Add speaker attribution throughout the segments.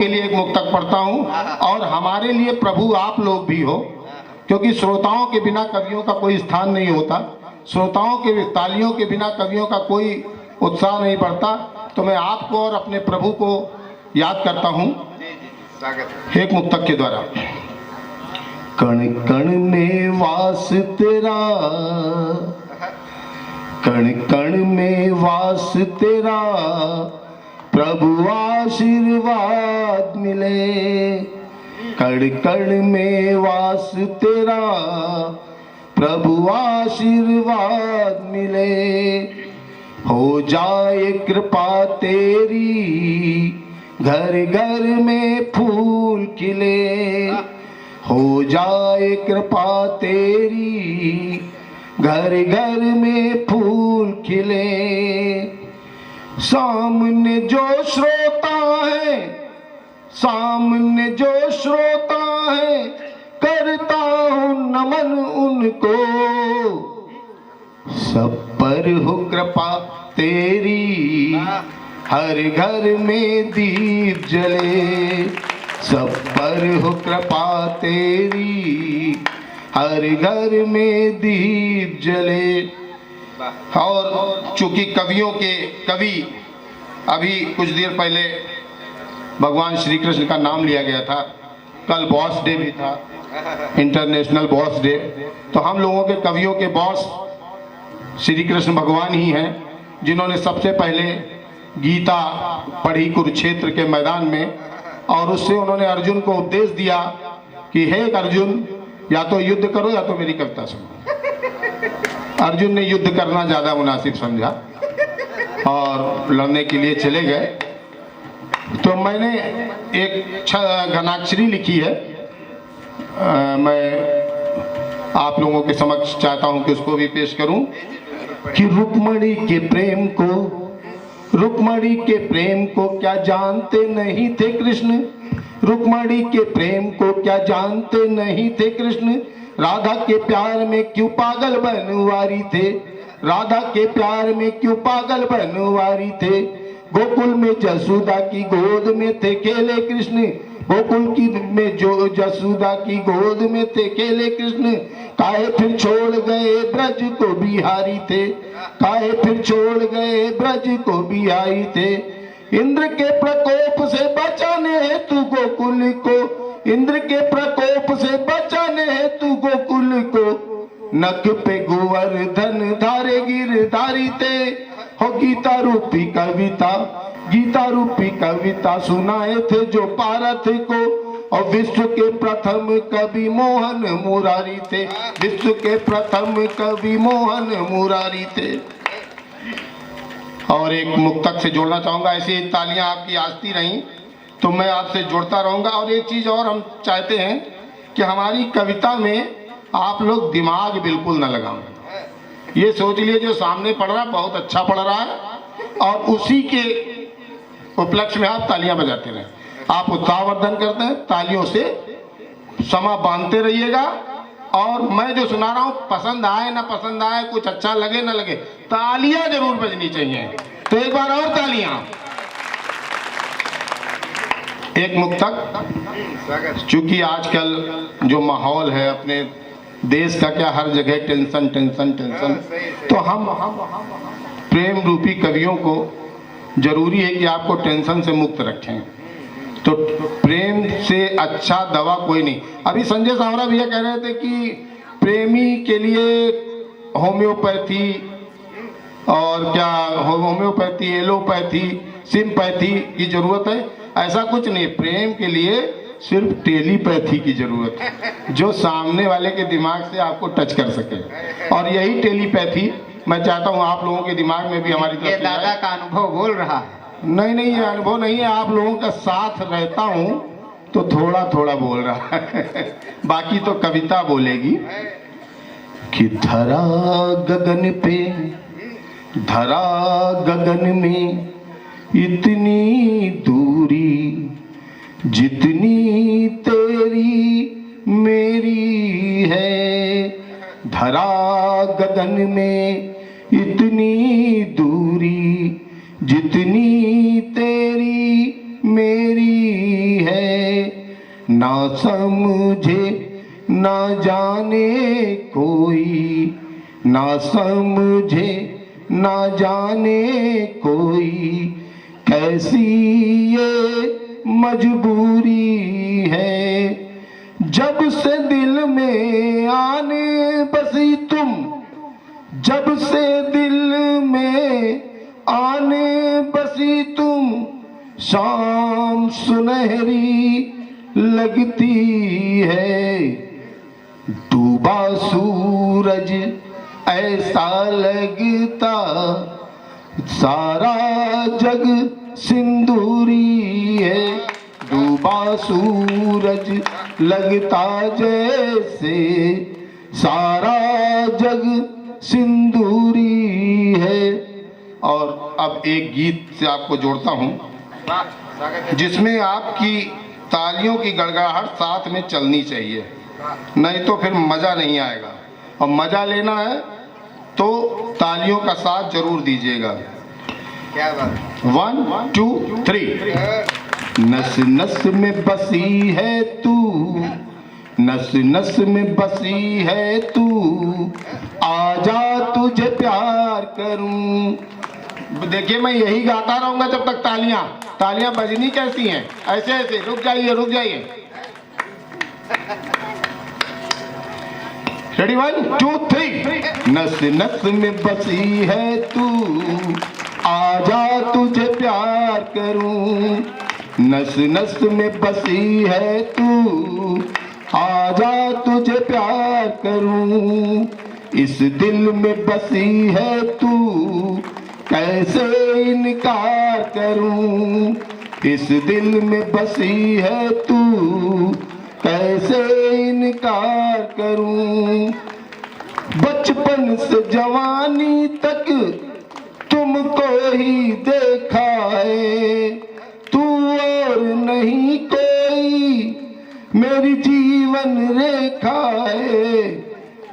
Speaker 1: के लिए एक मुक्तक पढ़ता हूँ और हमारे लिए प्रभु आप लोग भी हो, क्योंकि श्रोताओं के बिना कवियों का कोई स्थान नहीं होता, श्रोताओं के तालियों के बिना कवियों का कोई उत्साह नहीं बढ़ता। तो मैं आपको और अपने प्रभु को याद करता हूँ एक मुक्तक के द्वारा। कण कण में वास तेरा, कण कण में वास तेरा, प्रभु आशीर्वाद मिले। कण कण में वास तेरा, प्रभु आशीर्वाद मिले। हो जाए कृपा तेरी, घर घर में फूल खिले। हो जाए कृपा तेरी, घर घर में फूल खिले। सामने जो श्रोता है, सामने जो श्रोता है, करता हूँ नमन उनको। सब पर हो कृपा तेरी, हर घर में दीप जले। सब पर हो कृपा तेरी, हर घर में दीप जले। और चूंकि कवियों के कवि अभी कुछ देर पहले भगवान श्री कृष्ण का नाम लिया गया था, कल बॉस डे भी था, इंटरनेशनल बॉस डे। तो हम लोगों के कवियों के बॉस श्री कृष्ण भगवान ही हैं, जिन्होंने सबसे पहले गीता पढ़ी कुरुक्षेत्र के मैदान में, और उससे उन्होंने अर्जुन को उपदेश दिया कि हे अर्जुन, या तो युद्ध करो या तो मेरी कविता सुनो। अर्जुन ने युद्ध करना ज़्यादा मुनासिब समझा और लड़ने के लिए चले गए। तो मैंने एक घनाक्षरी लिखी है, मैं आप लोगों के समक्ष चाहता हूं कि उसको भी पेश करूं कि रुक्मणी के प्रेम को, रुक्मणी के प्रेम को क्या जानते नहीं थे कृष्ण। रुक्मणी के प्रेम को क्या जानते नहीं थे कृष्ण। राधा के प्यार में क्यों पागल बनवारी थे, राधा के प्यार में क्यों पागल बनवारी थे। गोकुल में जसुदा की गोद में थे खेले कृष्ण, गोकुल की में जो जसुदा की गोद में थे खेले कृष्ण। काहे फिर छोड़ गए ब्रज को बिहारी थे, काहे फिर छोड़ गए ब्रज को बिहारी थे। इंद्र के प्रकोप से बचाने हेतु गोकुल को, इंद्र के प्रकोप से बचाने हेतु गोकुल को। नख पे गोवर्धन धारे गिरधारी थे। हो गीता रूपी कविता, गीता रूपी कविता सुनाए थे जो पारथ को। और विश्व के प्रथम कवि मोहन मुरारी थे, विश्व के प्रथम कवि मोहन मुरारी थे। और एक मुक्तक से जोड़ना चाहूंगा, ऐसे ही तालियां आपकी आजती रहीं तो मैं आपसे जुड़ता रहूंगा। और एक चीज और हम चाहते हैं कि हमारी कविता में आप लोग दिमाग बिल्कुल न लगाएं। ये सोच लिए जो सामने पढ़ रहा है बहुत अच्छा पढ़ रहा है, और उसी के उपलक्ष्य में आप तालियां बजाते रहें। आप उत्साहवर्धन करते हैं, तालियों से समा बांधते रहिएगा। और मैं जो सुना रहा हूं, पसंद आए ना पसंद आए, कुछ अच्छा लगे ना लगे, तालियां जरूर बजनी चाहिए। तो एक बार और तालियां। एक मुक्तक, चूंकि आजकल जो माहौल है अपने देश का, क्या हर जगह टेंशन टेंशन टेंशन, तो हम प्रेम रूपी कवियों को जरूरी है कि आपको टेंशन से मुक्त रखें। तो प्रेम से अच्छा दवा कोई नहीं। अभी संजय सावरा भैया कह रहे थे कि प्रेमी के लिए होम्योपैथी और क्या होम्योपैथी, एलोपैथी, सिम्पैथी की जरूरत है। ऐसा कुछ नहीं, प्रेम के लिए सिर्फ टेलीपैथी की जरूरत है, जो सामने वाले के दिमाग से आपको टच कर सके। और यही टेलीपैथी मैं चाहता हूँ आप लोगों के दिमाग में भी हमारी तरफ।
Speaker 2: ये दादा का अनुभव बोल रहा है।
Speaker 1: नहीं नहीं, ये अनुभव नहीं है, आप लोगों का साथ रहता हूँ तो थोड़ा थोड़ा बोल रहा है। बाकी तो कविता बोलेगी कि धरा गगन पे, धरा गगन में इतनी दूरी, जितनी तेरी मेरी है। धरा गगन में इतनी दूरी, जितनी तेरी मेरी है, ना समझे ना जाने कोई, ना समझे ना जाने कोई, कैसी ये मजबूरी है। जब से दिल में आने बसी तुम, जब से दिल में आने बसी तुम, शाम सुनहरी लगती है। डूबा सूरज ऐसा लगता, सारा जग सिंदूरी है। डूबा सूरज लगता जैसे सारा जग सिंदूरी है। और अब एक गीत से आपको जोड़ता हूं, जिसमें आपकी तालियों की गड़गड़ाहट साथ में चलनी चाहिए, नहीं तो फिर मजा नहीं आएगा। और मजा लेना है तो तालियों का साथ जरूर दीजिएगा।
Speaker 2: क्या बात।
Speaker 1: 1 2 3। नस नस में बसी है तू, नस नस में बसी है तू, आजा तुझे प्यार करूं। देखिए मैं यही गाता रहूंगा जब तक तालियां बजनी कैसी हैं, ऐसे ऐसे। रुक जाइए। रेडी 1 2 3। नस नस में बसी है तू, आजा तुझे प्यार करूं। नस नस में बसी है तू, आजा तुझे प्यार करूं। इस दिल में बसी है तू, कैसे इनकार करूं। इस दिल में बसी है तू, कैसे इनकार करूं। बचपन से जवानी तक तुमको ही देखा है, तू और नहीं कोई मेरी जीवन रेखा है।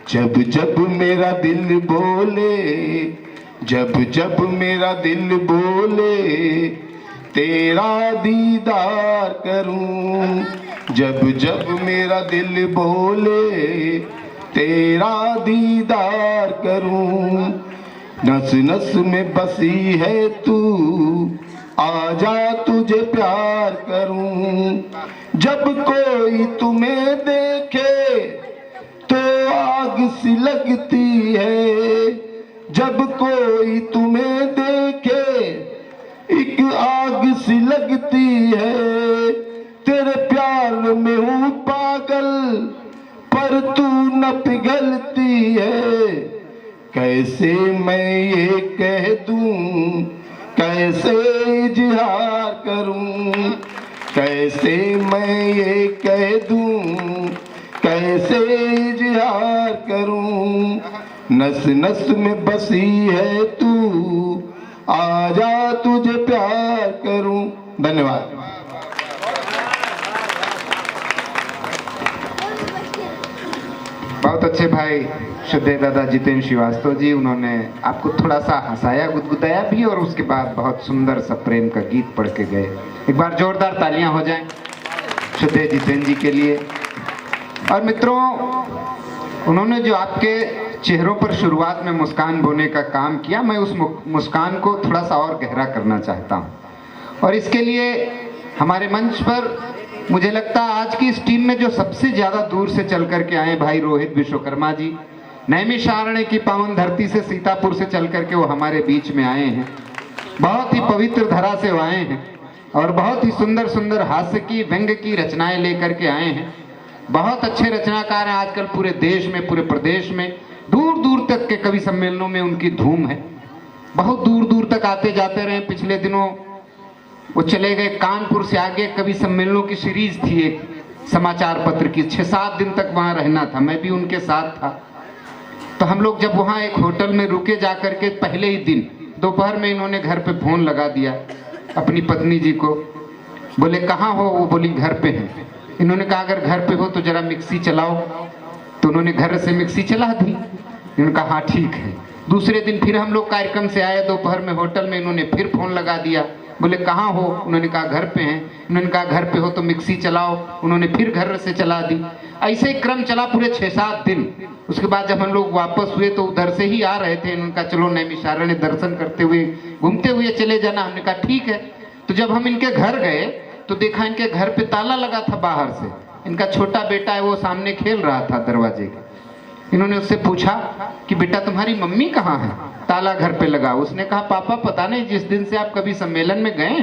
Speaker 1: जब जब मेरा दिल बोले, जब जब मेरा दिल बोले, तेरा दीदार करूं। जब जब मेरा दिल बोले, तेरा दीदार करूं। नस नस में बसी है तू, आजा तुझे प्यार करूं। जब कोई तुम्हें देखे तो आग सी लगती है, जब कोई तुम्हें देखे एक आग सी लगती है। तेरे प्यार में हूँ पागल पर तू न पिघलती है। कैसे मैं ये कह दूं, कैसे इजहार करूं। कैसे मैं ये कह दूं, कैसे इजहार करूं। नस नस में बसी है तू, आजा तुझे प्यार करूं। धन्यवाद।
Speaker 2: बहुत अच्छे भाई श्रद्धेय दादा जितेंद्र श्रीवास्तव जी, उन्होंने आपको थोड़ा सा हंसाया, गुदगुदाया भी, और उसके बाद बहुत सुंदर सा प्रेम का गीत पढ़ के गए। एक बार जोरदार तालियां हो जाएं श्रद्धेय जितेंद्र जी के लिए। और मित्रों, उन्होंने जो आपके चेहरों पर शुरुआत में मुस्कान बोने का काम किया, मैं उस मुस्कान को थोड़ा सा और गहरा करना चाहता हूं। और इसके लिए हमारे मंच पर मुझे लगता है आज की इस टीम में जो सबसे ज्यादा दूर से चल करके आए भाई रोहित विश्वकर्मा जी, नैमिषारण्य की पावन धरती से, सीतापुर से चल करके वो हमारे बीच में आए हैं। बहुत ही पवित्र धरा से वो आए हैं और बहुत ही सुंदर सुंदर हास्य की, व्यंग्य की रचनाएं लेकर के आए हैं। बहुत अच्छे रचनाकार हैं आजकल पूरे देश में, पूरे प्रदेश में, दूर दूर तक के कवि सम्मेलनों में उनकी धूम है। बहुत दूर दूर तक आते जाते रहे। पिछले दिनों वो चले गए कानपुर से आगे, कवि सम्मेलनों की सीरीज थी एक समाचार पत्र की, 6-7 दिन तक वहां रहना था, मैं भी उनके साथ था। तो हम लोग जब वहां एक होटल में रुके, जाकर के पहले ही दिन दोपहर में इन्होंने घर पे फोन लगा दिया अपनी पत्नी जी को। बोले कहाँ हो? वो बोली घर पे हैं। इन्होंने कहा अगर घर पे हो तो जरा मिक्सी चलाओ। तो उन्होंने घर से मिक्सी चला दी। इन्होंने कहा हाँ ठीक है। दूसरे दिन फिर हम लोग कार्यक्रम से आए, दोपहर में होटल में इन्होंने फिर फोन लगा दिया, बोले कहाँ हो? उन्होंने कहा घर पे हैं। उन्होंने कहा घर पे हो तो मिक्सी चलाओ। उन्होंने फिर घर से चला दी। ऐसे ही क्रम चला पूरे 6-7 दिन। उसके बाद जब हम लोग वापस हुए तो उधर से ही आ रहे थे। उन्होंने कहा चलो नैमिषारण्य दर्शन करते हुए घूमते हुए चले जाना। हमने कहा ठीक है। तो जब हम इनके घर गए तो देखा इनके घर पे ताला लगा था बाहर से। इनका छोटा बेटा है वो सामने खेल रहा था दरवाजे के। इन्होंने उससे पूछा कि बेटा तुम्हारी मम्मी कहाँ है? ताला घर पे लगा। उसने कहा पापा पता नहीं, जिस दिन से आप कभी सम्मेलन में गए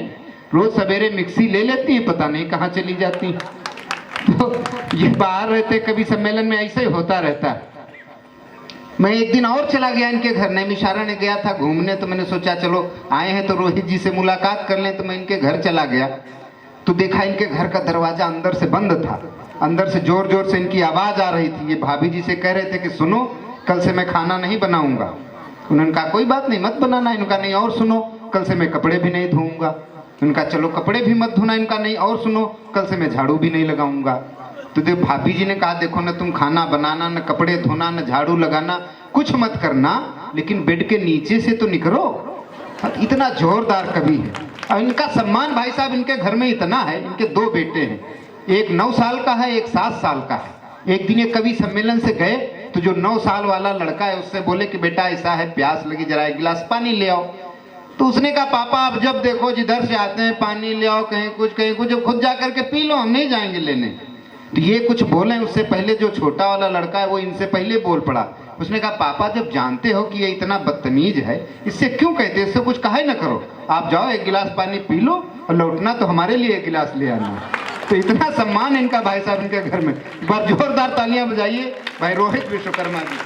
Speaker 2: रोज सवेरे मिक्सी ले लेती है, पता नहीं कहाँ चली जाती। तो ये बाहर रहते कभी सम्मेलन में ऐसे ही होता रहता है। मैं एक दिन और चला गया इनके घर, नैमिषारण्य गया था घूमने। तो मैंने सोचा चलो आए हैं तो रोहित जी से मुलाकात कर लें। तो मैं इनके घर चला गया तो देखा इनके घर का दरवाजा अंदर से बंद था। अंदर से जोर जोर से इनकी आवाज आ रही थी। ये भाभी जी से कह रहे थे कि सुनो कल से मैं खाना नहीं बनाऊंगा। उन्होंने कहा कोई बात नहीं मत बनाना। इनका नहीं और सुनो कल से मैं कपड़े भी नहीं धोऊंगा। उनका चलो कपड़े भी मत धोना। इनका नहीं और सुनो कल से मैं झाड़ू भी नहीं लगाऊंगा। तो देख भाभी जी ने कहा देखो ना तुम खाना बनाना, न कपड़े धोना, न झाड़ू लगाना, कुछ मत करना, लेकिन बेड के नीचे से तो निकलो। इतना जोरदार कवि है। और इनका सम्मान भाई साहब इनके घर में इतना है। इनके 2 बेटे हैं, एक 9 साल का है, एक 7 साल का है। एक दिन ये कवि सम्मेलन से गए तो जो 9 साल वाला लड़का है उससे बोले कि बेटा ऐसा है प्यास लगी जरा एक गिलास पानी ले आओ। तो उसने कहा पापा आप जब देखो जिधर से आते हैं पानी ले आओ, कहीं कुछ खुद जा करके पी लो, हम नहीं जाएंगे लेने। तो ये कुछ बोले उससे पहले जो छोटा वाला लड़का है वो इनसे पहले बोल पड़ा। उसने कहा पापा जब जानते हो कि ये इतना बदतमीज है इससे क्यों कहते, इससे कुछ कहा ही ना करो, आप जाओ एक गिलास पानी पी लो और लौटना तो हमारे लिए एक गिलास ले आना। तो इतना सम्मान इनका भाई साहब इनके घर में। एक बार जोरदार तालियां बजाइए भाई रोहित विश्वकर्मा जी।